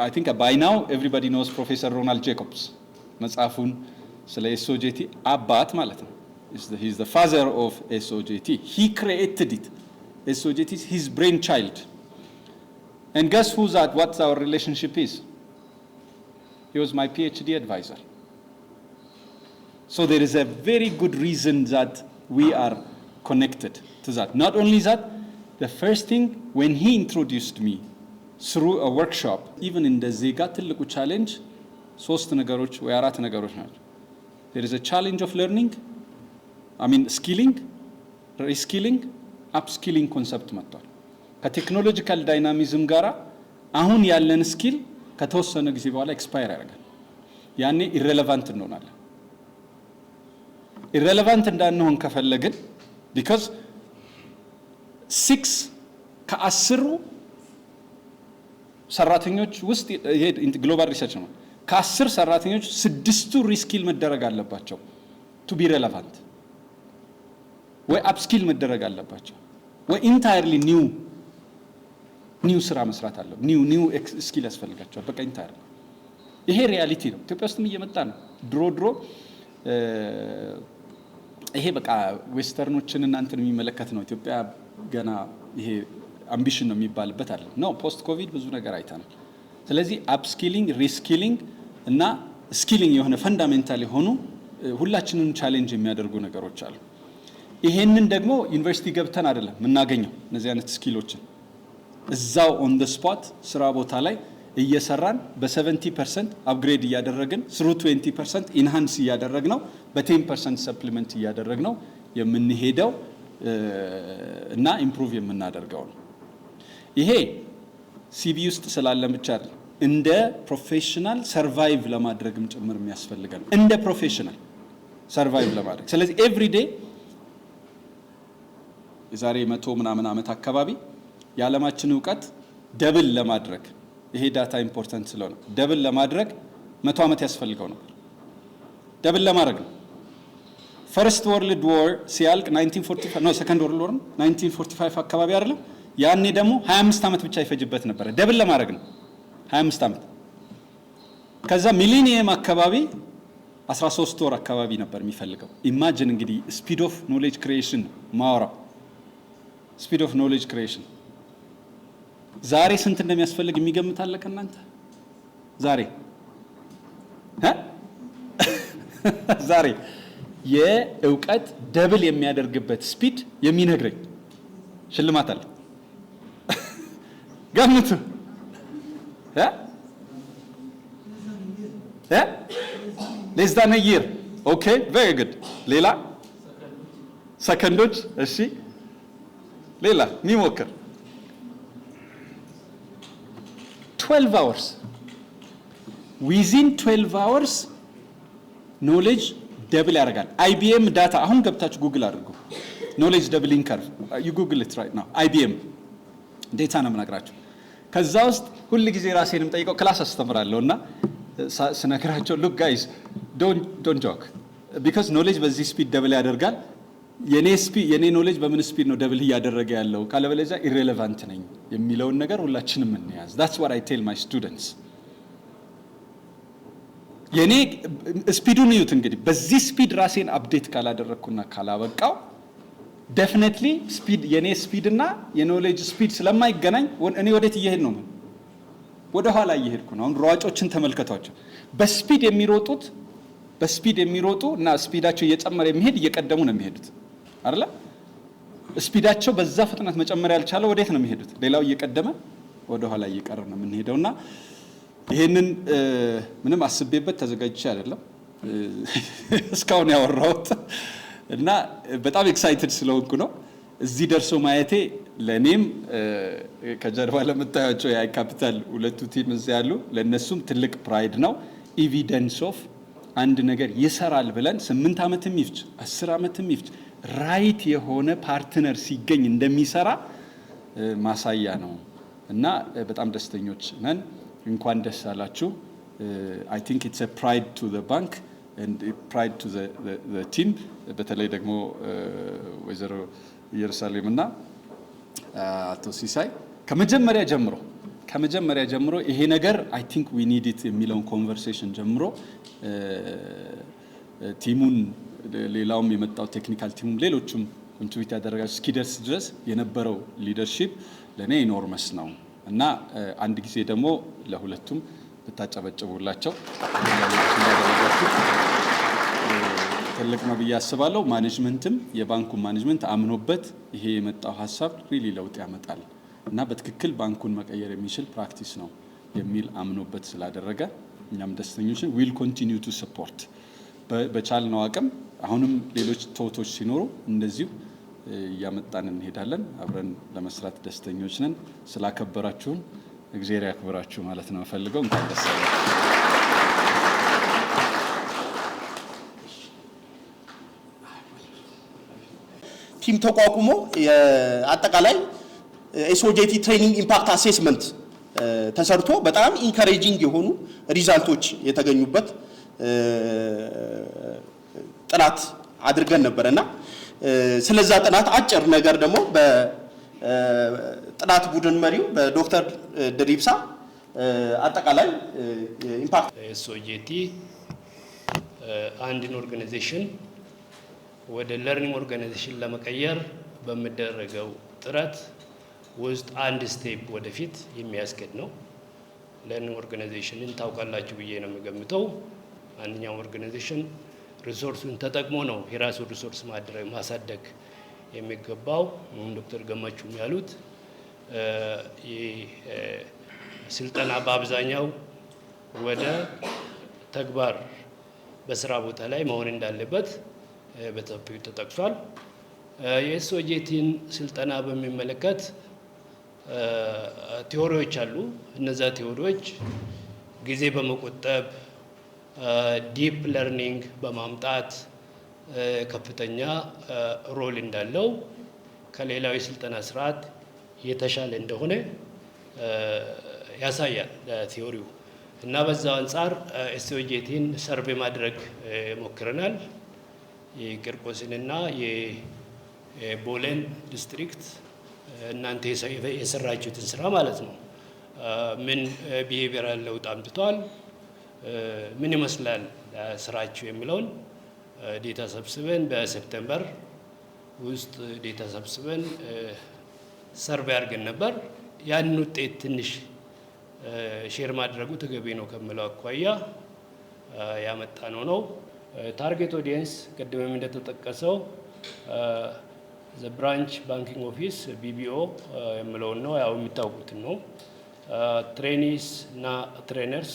I think by now everybody knows Professor Ronald Jacobs መጽሐፉን ስለ ኤስኦጂቲ አባት ማለት ነው። He's the father of SOJT. He created it. SOJT is his brainchild. And guess who's that? What our relationship is? He was my PhD advisor. So there is a very good reason that we are connected to that. Not only that, the first thing when he introduced me through a workshop, even in the Zega ትልቁ challenge ሶስት ነገሮች ወይ አራት ነገሮች ናቸው። There is a challenge of learning, skilling, reskilling, upskilling concept መጥቷል። ከቴክኖሎጂካል ዳይናሚዝም ጋራ አሁን ያለን ስኪል ከተወሰነ ጊዜ በኋላ ኤክስፓየር ያደርጋል። ያኔ ኢሬሌቫንት እንሆናለን። ኢሬሌቫንት እንዳንሆን ከፈለግን because 6 ከ10 ሰራተኞች ውስጥ ይሄ ግሎባል ሪሰርች ነው። ከ10 ሰራተኞች 6ቱ ሪስኪል መደረግ አለባቸው to be relevant ወይ አፕስኪል መደረግ አለባቸው ወይ ኢንታየርሊ ኒው ስራ መስራት አለው ኒው ስኪል ያስፈልጋቸዋል። በቃ ኢንታየርሊ ይሄ ሪያሊቲ ነው። ኢትዮጵያ ውስጥም እየመጣ ነው። ድሮ ይሄ በቃ ዌስተርኖችን እናንተን የሚመለከት ነው። ኢትዮጵያ ገና ይሄ አምቢሽን ነው የሚባልበት አይደለም። ነው ፖስት ኮቪድ ብዙ ነገር አይተናል። ስለዚህ አፕስኪሊንግ ሪስኪሊንግ እና ስኪሊንግ የሆነ ፈንዳሜንታል የሆኑ ሁላችንም ቻሌንጅ የሚያደርጉ ነገሮች አሉ። ይሄንን ደግሞ ዩኒቨርሲቲ ገብተን አይደለም የምናገኘው። እነዚህ አይነት ስኪሎችን እዛው ኦን ዘ ስፖት ስራ ቦታ ላይ እየሰራን በ70% አፕግሬድ እያደረግን through 20% ኢንሃንስ እያደረግነው በ10% ሰፕሊመንት እያደረግነው የምንሄደው እና ኢምፕሩቭ የምናደርገው ነው። ይሄ ሲቪ ውስጥ ስላለ ብቻ አይደለም፣ እንደ ፕሮፌሽናል ሰርቫይቭ ለማድረግም ጭምር የሚያስፈልገን እንደ ፕሮፌሽናል ሰርቫይቭ ለማድረግ። ስለዚህ ኤቭሪ ዴይ የዛሬ 100 ምናምን ዓመት አካባቢ የዓለማችን ዕውቀት ደብል ለማድረግ ይሄ ዳታ ኢምፖርታንት ስለሆነ ደብል ለማድረግ 100 ዓመት ያስፈልገው ነበር። ደብል ለማድረግ ነው። ፈርስት ወርልድ ዎር ሲያልቅ 1945 ነው ሰከንድ ወርልድ ዎር 1945 አካባቢ አይደለም። ያኔ ደግሞ 25 ዓመት ብቻ ይፈጅበት ነበር። ደብል ለማድረግ ነው 25 ዓመት። ከዛ ሚሊኒየም አካባቢ 13 ወር አካባቢ ነበር የሚፈልገው። ኢማጂን እንግዲህ ስፒድ ኦፍ ኖሌጅ ክሪኤሽን ማወራው ስፒድ ኦፍ ኖሌጅ ክሪኤሽን ዛሬ ስንት እንደሚያስፈልግ የሚገምት አለ ከእናንተ? ዛሬ የእውቀት ደብል የሚያደርግበት ስፒድ የሚነግረኝ ሽልማት አለ። ገምቱ። ሌስ ዳን አ ይር ኦኬ ቬሪ ጉድ ሌላ ሰከንዶች እሺ ሌላ ሚሞክር 12 hours within 12 hours ኖሌጅ ደብል ያደርጋል IBM ዳታ አሁን ገብታችሁ ጉግል አድርጉ ኖሌጅ ደብሊንግ ከርቭ you google it right now IBM ዴታ ነው የምነግራችሁ ከዛ ውስጥ ሁሉ ጊዜ ራሴንም ጠይቀው ክላስ አስተምራለሁና ስነግራቸው look guys don't joke because knowledge በዚህ ስፒድ ደብል ያደርጋል የኔ ኖሌጅ በምን ስፒድ ነው ደብል እያደረገ ያለው ካለበለዚያ ኢሬሌቫንት ነኝ የሚለውን ነገር ሁላችንም እንያዝ that's what I tell my students የኔ ስፒዱን ይዩት እንግዲህ በዚህ ስፒድ ራሴን አፕዴት ካላደረኩና ካላበቃው definitely ስፒድ የኔ ስፒድ እና የኖሌጅ ስፒድ ስለማይገናኝ እኔ ወዴት እየሄድ ነው ወደ ኋላ እየሄድኩ ነው አሁን ሯጮችን ተመልከቷቸው በስፒድ የሚሮጡ እና ስፒዳቸው እየጨመረ የሚሄድ እየቀደሙ ነው የሚሄዱት አይደለ ስፒዳቸው በዛ ፍጥነት መጨመር ያልቻለው ወዴት ነው የሚሄዱት ሌላው እየቀደመ ወደ ኋላ እየቀረ ነው የምንሄደውና ይሄንን ምንም አስቤበት ተዘጋጅቼ አይደለም እስካሁን ያወራሁት እና በጣም ኤክሳይትድ ስለሆንኩ ነው እዚህ ደርሶ ማየቴ ለኔም ከጀርባ ለምታያቸው የአይ ካፒታል ሁለቱ ቲም እዚህ ያሉ ለነሱም ትልቅ ፕራይድ ነው ኤቪደንስ ኦፍ አንድ ነገር ይሰራል ብለን 8 ዓመትም ይፍጅ 10 ዓመትም ይፍጅ ራይት የሆነ ፓርትነር ሲገኝ እንደሚሰራ ማሳያ ነው እና በጣም ደስተኞች ነን እንኳን ደስ አላችሁ I think it's a pride to the bank and a pride to the team በተለይ ደግሞ ወይዘሮ ኢየሩሳሌም እና አቶ ሲሳይ ከመጀመሪያ ጀምሮ ይሄ ነገር I think we need it የሚለውን ኮንቨርሴሽን ጀምሮ ቲሙን ሌላውም የመጣው ቴክኒካል ቲሙም ሌሎችም ኮንትሪቢዩት ያደረጋቸው እስኪደርስ ድረስ የነበረው ሊደርሺፕ ለኔ ኢኖርመስ ነው እና አንድ ጊዜ ደግሞ ለሁለቱም ብታጨበጭቡላቸው ትልቅ ነው ብዬ አስባለሁ ማኔጅመንትም የባንኩ ማኔጅመንት አምኖበት ይሄ የመጣው ሐሳብ ሪሊ ለውጥ ያመጣል እና በትክክል ባንኩን መቀየር የሚችል ፕራክቲስ ነው የሚል አምኖበት ስላደረገ እኛም ደስተኞች ነን ዊል ኮንቲኒዩ ቱ ሰፖርት በቻልነው አቅም አሁንም ሌሎች ቶቶች ሲኖሩ እንደዚሁ እያመጣን እንሄዳለን አብረን ለመስራት ደስተኞች ነን ስላከበራችሁን እግዚአብሔር ያክብራችሁ ማለት ነው ፈልገው እንኳን ደስ አላችሁ ቲም ተቋቁሞ አጠቃላይ ኤስኦጄቲ ትሬኒንግ ኢምፓክት አሴስመንት ተሰርቶ በጣም ኢንካሬጂንግ የሆኑ ሪዛልቶች የተገኙበት ጥናት አድርገን ነበርና ስለዛ ጥናት አጭር ነገር ደግሞ በጥናት ቡድን መሪው በዶክተር ድሪብሳ አጠቃላይ ኢምፓክት ኤስኦጄቲ አንድን ኦርጋናይዜሽን ወደ ለርኒንግ ኦርጋናይዜሽን ለመቀየር በሚደረገው ጥረት ውስጥ አንድ ስቴፕ ወደፊት የሚያስኬድ ነው። ለርኒንግ ኦርጋናይዜሽንን ታውቃላችሁ ብዬ ነው የሚገምተው። አንደኛው ኦርጋናይዜሽን ሪሶርሱን ተጠቅሞ ነው የራሱ ሪሶርስ ማሳደግ የሚገባው። ዶክተር ገመቹም ያሉት ስልጠና በአብዛኛው ወደ ተግባር በስራ ቦታ ላይ መሆን እንዳለበት በተሰፊው ተጠቅሷል። የኤስኦጄቲን ስልጠና በሚመለከት ቲዎሪዎች አሉ። እነዛ ቲዎሪዎች ጊዜ በመቆጠብ ዲፕ ለርኒንግ በማምጣት ከፍተኛ ሮል እንዳለው ከሌላው የስልጠና ስርዓት የተሻለ እንደሆነ ያሳያል ቲዎሪው እና በዛ አንጻር ኤስኦጄቲን ሰርቬ ማድረግ ሞክረናል። የቂርቆስንና የቦሌን ዲስትሪክት እናንተ የሰራችሁትን ስራ ማለት ነው ምን ቢሄቪየራል ለውጥ አምጥቷል ምን ይመስላል ስራችሁ የሚለውን ዴታ ሰብስበን በሴፕቴምበር ውስጥ ዴታ ሰብስበን ሰርቬይ አድርገን ነበር። ያንን ውጤት ትንሽ ሼር ማድረጉ ተገቢ ነው ከሚለው አኳያ ያመጣ ነው። ታርጌት ኦዲየንስ ቅድምም እንደተጠቀሰው ዘ ብራንች ባንኪንግ ኦፊስ ቢቢኦ የምለውን ነው ያው የሚታወቁትን ነው። ትሬኒስ እና ትሬነርስ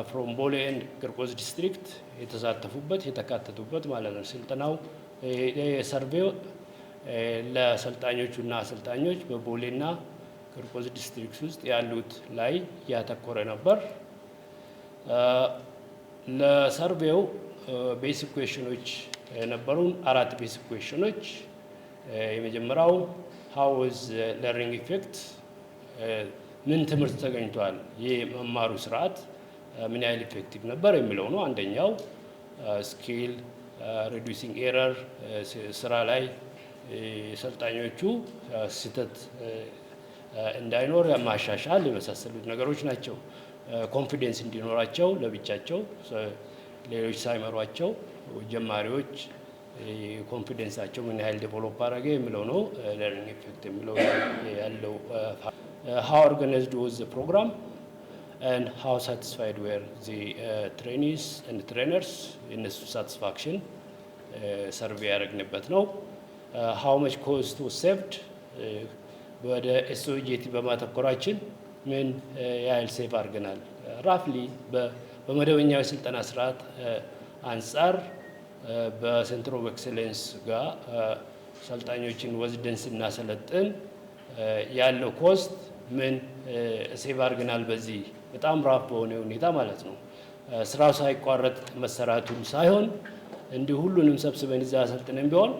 ፍሮም ቦሌ ኤንድ ቂርቆስ ዲስትሪክት የተሳተፉበት የተካተቱበት ማለት ነው። ስልጠናው ሰርቬው ለሰልጣኞቹና አሰልጣኞች በቦሌና ቂርቆስ ዲስትሪክት ውስጥ ያሉት ላይ ያተኮረ ነበር። ለሰርቬው ቤሲክ ኩዌሽኖች ነበሩን 4 ቤሲክ ኩዌሽኖች። የመጀመሪያው ሃው ዋዝ ለርኒንግ ኢፌክት፣ ምን ትምህርት ተገኝቷል፣ የመማሩ ስርዓት ምን ያህል ኢፌክቲቭ ነበር የሚለው ነው አንደኛው። ስኪል ሪዱሲንግ ኤረር፣ ስራ ላይ ሰልጣኞቹ ስህተት እንዳይኖር ማሻሻል የመሳሰሉት ነገሮች ናቸው። ኮንፊደንስ እንዲኖራቸው ለብቻቸው ሌሎች ሳይመሯቸው ጀማሪዎች ኮንፊደንሳቸው ምን ያህል ዴቨሎፕ አደረገ የሚለው ነው ለርኒንግ ኢፌክት የሚለው ያለው። ሃው ኦርጋናይዝድ ዋዝ ዘ ፕሮግራም and how satisfied were the trainees and trainers የነሱ ሳቲስፋክሽን ሰርቬይ ያደረግንበት ነው። how much cost was saved ወደ ኤስኦጂቲ በማተኮራችን ምን ያህል ሴቭ አድርገናል። ራፍሊ በመደበኛው የስልጠና ስርዓት አንጻር በሴንተር ኦፍ ኤክሰለንስ ጋር ሰልጣኞችን ወስደን ስናሰለጥን ያለው ኮስት ምን ሴቭ አድርገናል በዚህ በጣም ራፍ በሆነ ሁኔታ ማለት ነው። ስራው ሳይቋረጥ መሰራቱን ሳይሆን እንዲሁ ሁሉንም ሰብስበን እዛ አሰልጥነን ቢሆን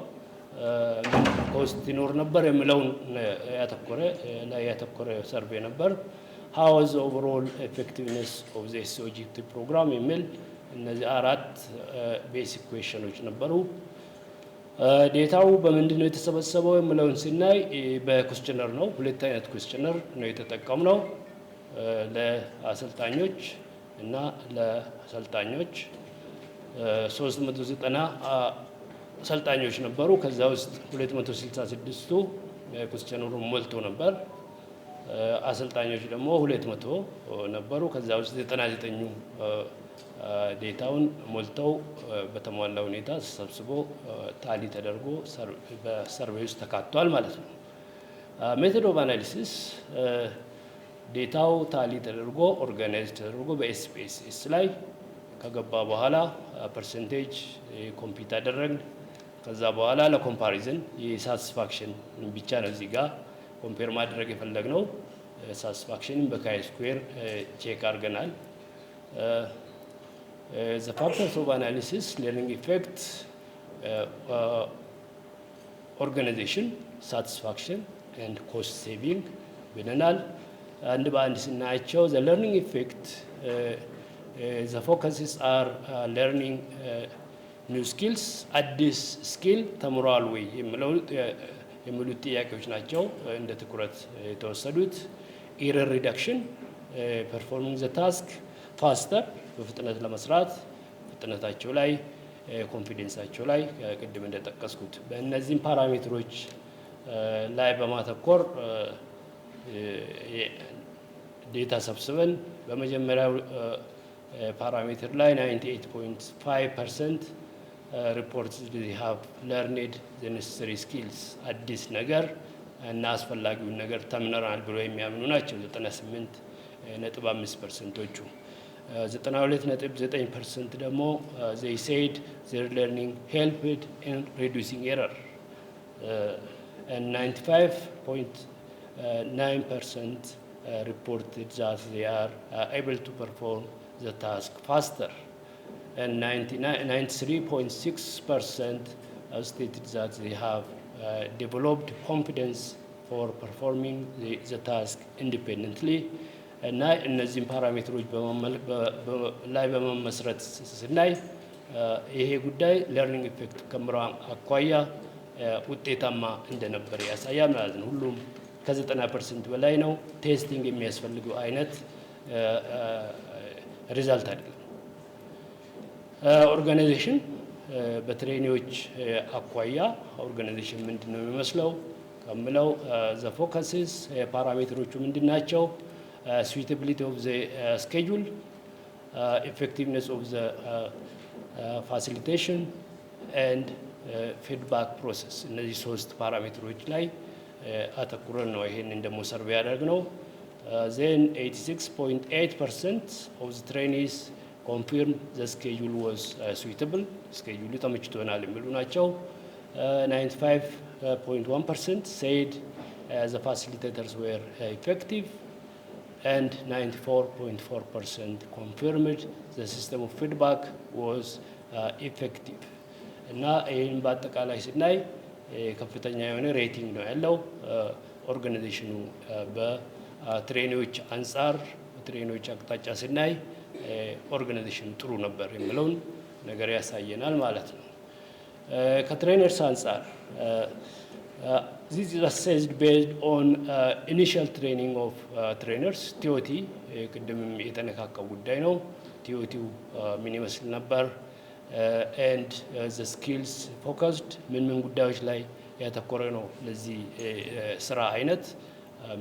ኮስት ይኖር ነበር የሚለውን ያተኮረ ሰርቬይ ነበር። ሃው ዋዝ ኦቨርኦል ኤፌክቲቭነስ ኦፍ ዘ ኤስኦጂቲ ፕሮግራም የሚል እነዚህ 4 ቤሲክ ኩዌሽኖች ነበሩ። ዴታው በምንድን ነው የተሰበሰበው የሚለውን ሲናይ በኩዌስቸነር ነው። 2 አይነት ኩዌስቸነር ነው የተጠቀምነው፣ ለአሰልጣኞች እና ለአሰልጣኞች። 390 አሰልጣኞች ነበሩ። ከዛ ውስጥ 266ቱ ኩዌስቸነሩን ሞልቶ ነበር። አሰልጣኞች ደግሞ 200 ነበሩ። ከዛ ውስጥ 99ኙ ዴታውን ሞልተው በተሟላ ሁኔታ ተሰብስቦ ታሊ ተደርጎ በሰርቬይ ውስጥ ተካቷል ማለት ነው። ሜቶድ ኦፍ አናሊሲስ ዴታው ታሊ ተደርጎ ኦርጋናይዝ ተደርጎ በኤስፒኤስኤስ ላይ ከገባ በኋላ ፐርሰንቴጅ ኮምፒውት አደረግን። ከዛ በኋላ ለኮምፓሪዝን የሳቲስፋክሽን ብቻ ነው እዚህ ጋር ኮምፔር ማድረግ የፈለግነው። ሳቲስፋክሽንን በካይ ስኩዌር ቼክ አድርገናል። The purpose of analysis, learning effect, organization, satisfaction and cost saving ብለናል። አንድ በአንድ ስናያቸው the learning effect, the focuses are learning new skills፣ አዲስ ስኪል ተምሯል ወይ የሚሉት ጥያቄዎች ናቸው እንደ ትኩረት የተወሰዱት። ኤረር ሪዳክሽን፣ performing the task faster፣ በፍጥነት ለመስራት ፍጥነታቸው ላይ ኮንፊደንሳቸው ላይ ቅድም እንደጠቀስኩት በእነዚህም ፓራሜትሮች ላይ በማተኮር ዴታ ሰብስበን በመጀመሪያው ፓራሜትር ላይ 98.5% ሪፖርት they have learned the necessary skills፣ አዲስ ነገር እና አስፈላጊውን ነገር ተምረናል ብሎ የሚያምኑ ናቸው 98.5%ዎቹ። 92.9% ደግሞ they said their learning helped in reducing error, and 95.9% reported that they are able to perform the task faster, and 93.6% stated that they have developed confidence for performing the task independently. እና እነዚህን ፓራሜትሮች ላይ በመመስረት ስናይ ይሄ ጉዳይ ለርኒንግ ኢፌክት ከምራው አኳያ ውጤታማ እንደነበር ያሳያል ማለት ነው። ሁሉም ከ90% በላይ ነው። ቴስቲንግ የሚያስፈልገው አይነት ሪዛልት አይደለም። ኦርጋናይዜሽን በትሬኒዎች አኳያ ኦርጋናይዜሽን ምንድን ነው የሚመስለው ከምለው ዘ ፎከስስ ፓራሜትሮቹ ምንድን ናቸው? suitability of the schedule, effectiveness of the facilitation and feedback process። እነዚህ 3 ፓራሜትሮች ላይ አተኩረን ነው ይሄንን ደግሞ ሰርቬይ ያደረግነው። then 86.8% of the trainees confirmed the schedule was suitable. Schedule ተመችቶናል የሚሉ ናቸው። 95.1% said the facilitators were effective, and 94.4% confirmed the system of feedback was effective. እና ይህን በአጠቃላይ ስናይ ከፍተኛ የሆነ ሬቲንግ ነው ያለው። ኦርጋናይዜሽኑ በትሬኒዎች አንጻር በትሬኒዎች አቅጣጫ ስናይ ኦርጋናይዜሽኑ ጥሩ ነበር የሚለውን ነገር ያሳየናል ማለት ነው። ከትሬነርስ አንጻር this is assessed based on initial training of trainers ቲኦቲ ቅድም የተነካከው ጉዳይ ነው። ቲኦቲው ምን ይመስል ነበር? and the skills focused ምን ጉዳዮች ላይ ያተኮረ ነው? ለዚህ ስራ አይነት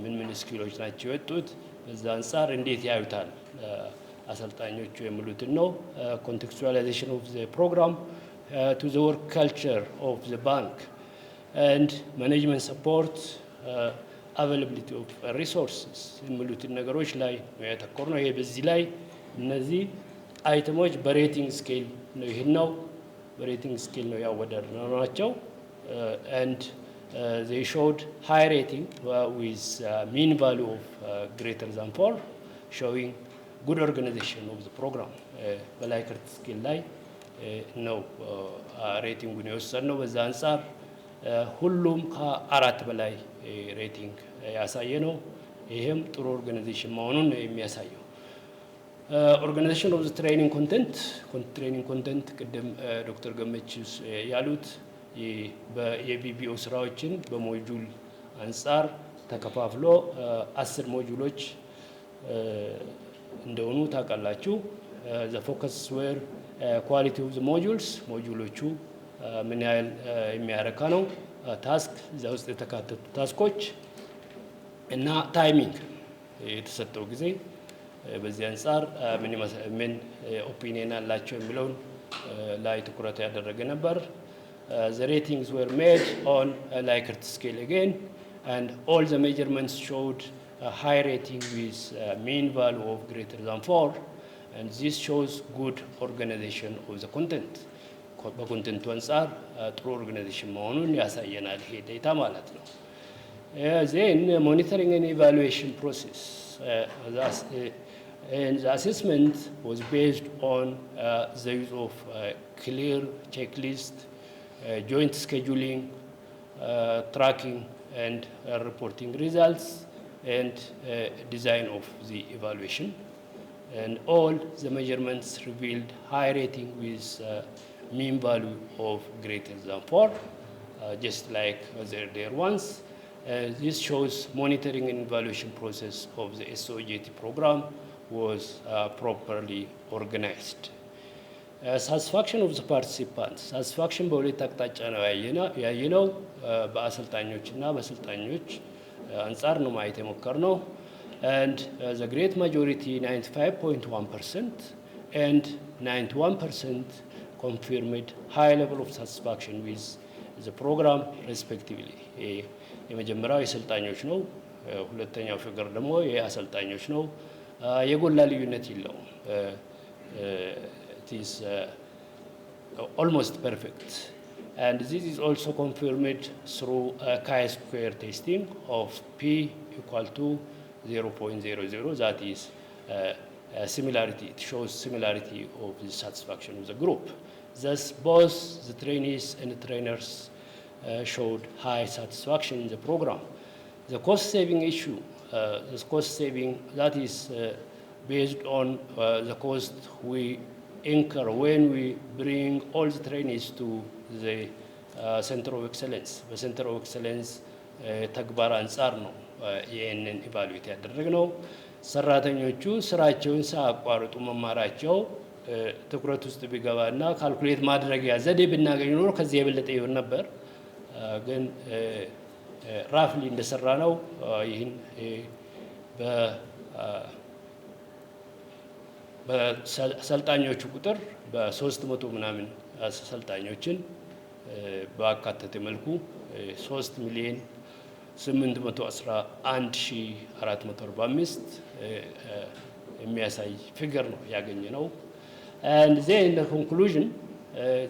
ምን ስኪሎች ናቸው የወጡት? በዛ አንጻር እንዴት ያዩታል አሰልጣኞቹ የሚሉትን ነው። contextualization of the program to the work culture of the bank and management support availability of resources የሚሉትን ነገሮች ላይ ነው ያተኮረ ነው። ይሄ በዚህ ላይ እነዚህ አይተሞች በሬቲንግ ስኬል ነው ይሄን ነው በሬቲንግ ስኬል ነው ያወዳደርነው ናቸው። and they showed high rating with mean value of greater than 4, showing good organization of the program. በላይከርት ስኬል ላይ ነው ሬቲንጉን የወሰድነው። በዛ አንጻር ሁሉም ከ4 በላይ ሬቲንግ ያሳየ ነው። ይሄም ጥሩ ኦርጋናይዜሽን መሆኑን ነው የሚያሳየው። ኦርጋናይዜሽን ኦፍ ዘ ትሬኒንግ ኮንቴንት ቅድም ዶክተር ገመችስ ያሉት የቢቢኦ ስራዎችን በሞጁል አንጻር ተከፋፍሎ 10 ሞጁሎች እንደሆኑ ታውቃላችሁ። ዘ ፎከስ ዌር ኳሊቲ ኦፍ ዘ ሞጁሎቹ ምን ያህል የሚያረካ ነው፣ ታስክ እዛ ውስጥ የተካተቱ ታስኮች እና ታይሚንግ የተሰጠው ጊዜ በዚህ አንጻር ምን ኦፒኒየን አላቸው የሚለውን ላይ ትኩረት ያደረገ ነበር። The ratings were made on a Likert scale again, and all the measurements showed a high rating with a mean value of greater than 4, and this shows good organization of the content. በኮንቴንቱ አንጻር ጥሩ ኦርጋናይዜሽን መሆኑን ያሳየናል ይሄ ዴታ ማለት ነው። then monitoring and evaluation process and the assessment was based on the use of clear checklist, joint scheduling, tracking and reporting results, and design of the evaluation. And all the measurements revealed high rating with mean value of greater than 4, just like the earlier ones. This shows monitoring and evaluation process of the SOJT program was properly organized. Satisfaction of the participants. Satisfaction በሁለት አቅጣጫ ነው ያየነው። በአሰልጣኞችና በአሰልጣኞች አንጻር ነው ማየት የሞከርነው። and the great majority 95.1% and 91% confirmed high level of satisfaction with the program respectively. የመጀመሪያው የአሰልጣኞች ነው። ሁለተኛው ፊገር ደግሞ የአሰልጣኞች ነው። የጎላ ልዩነት የለውም። it is almost perfect, and this is also confirmed through chi-square testing of p equal to 0.00. that is similarity. It shows similarity of the satisfaction of the group. Thus both the trainees and the trainers showed high satisfaction in the program. The cost saving issue, the cost saving, that is based on the cost we incur when we bring all the trainees to the Center of Excellence. The Center of Excellence ተግባር አንጻር ነው ይህንን ኢቫሉዌት ያደረግነው። ሰራተኞቹ ስራቸውን ሳያቋርጡ መማራቸው ትኩረት ውስጥ ቢገባና ካልኩሌት ማድረጊያ ዘዴ ብናገኝ ኖሮ ከዚህ የበለጠ ይሆን ነበር። ግን ራፍሊ እንደሰራ ነው ይህን በሰልጣኞቹ ቁጥር በ300 ምናምን አሰልጣኞችን በአካተተ መልኩ 3 811,445 የሚያሳይ ፊገር ነው ያገኘ ነው። And then in the conclusion,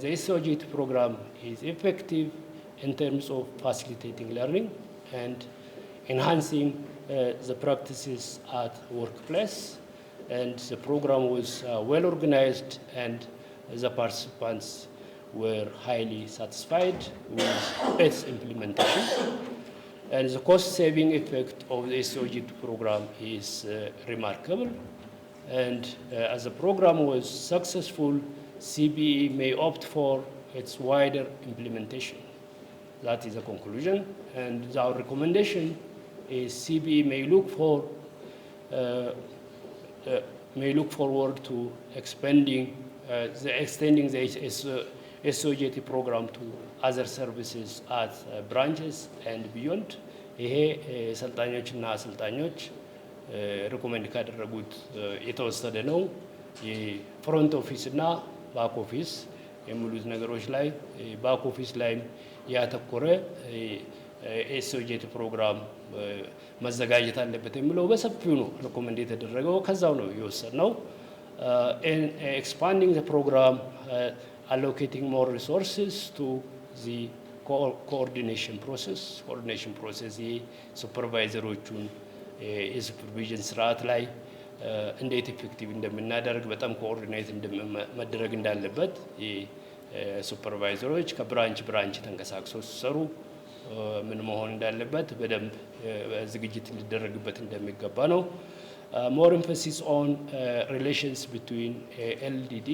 the SOGT program is effective in terms of facilitating learning and enhancing the practices at workplace. And the program was well organized, and the participants were highly satisfied with its implementation. And the cost-saving effect of the SOGT program is remarkable. And as the program was successful, CBE may opt for its wider implementation. That is the conclusion. And our recommendation is CBE may look forward to extending the SOGT program to other services at branches and beyond. ይሄ ሰልጣኞችና አሰልጣኞች ሪኮሜንድ ካደረጉት የተወሰደ ነው። የፍሮንት ኦፊስ እና ባክ ኦፊስ የሚሉት ነገሮች ላይ ባክ ኦፊስ ላይም ያተኮረ ኤስኦጂቲ ፕሮግራም መዘጋጀት አለበት የሚለው በሰፊው ነው ሪኮሜንድ የተደረገው። ከዛው ነው የወሰድነው። expanding the program, allocating more resources to the coordination process የሱፐርቫይዘሮቹን የሱፐርቪዥን ስርዓት ላይ እንዴት ኢፌክቲቭ እንደምናደርግ በጣም ኮኦርዲኔት መደረግ እንዳለበት የሱፐርቫይዘሮች ከብራንች ተንቀሳቅሰው ሲሰሩ ምን መሆን እንዳለበት በደንብ ዝግጅት ሊደረግበት እንደሚገባ ነው። more emphasis on relations between LDD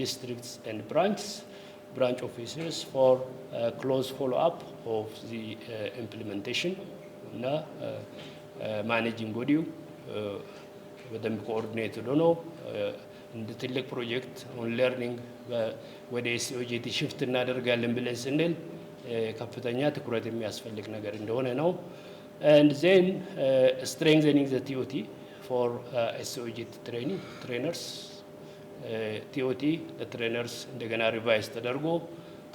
districts and branch officers for close follow-up of the implementation እና ማኔጂንግ ቦዲው በደንብ ኮኦርዲኔትድ ሆኖ እንደ ትልቅ ፕሮጀክት ኦን ለርኒንግ ወደ ኤስኦጂቲ ሽፍት እናደርጋለን ብለን ስንል ከፍተኛ ትኩረት የሚያስፈልግ ነገር እንደሆነ ነው። and then strengthening the TOT for SOGT trainers TOT ለትሬነርስ እንደገና ሪቫይዝ ተደርጎ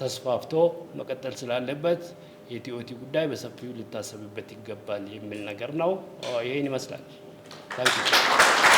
ተስፋፍቶ መቀጠል ስላለበት የቲኦቲ ጉዳይ በሰፊው ሊታሰብበት ይገባል የሚል ነገር ነው። ይሄን ይመስላል። ታንክ ዩ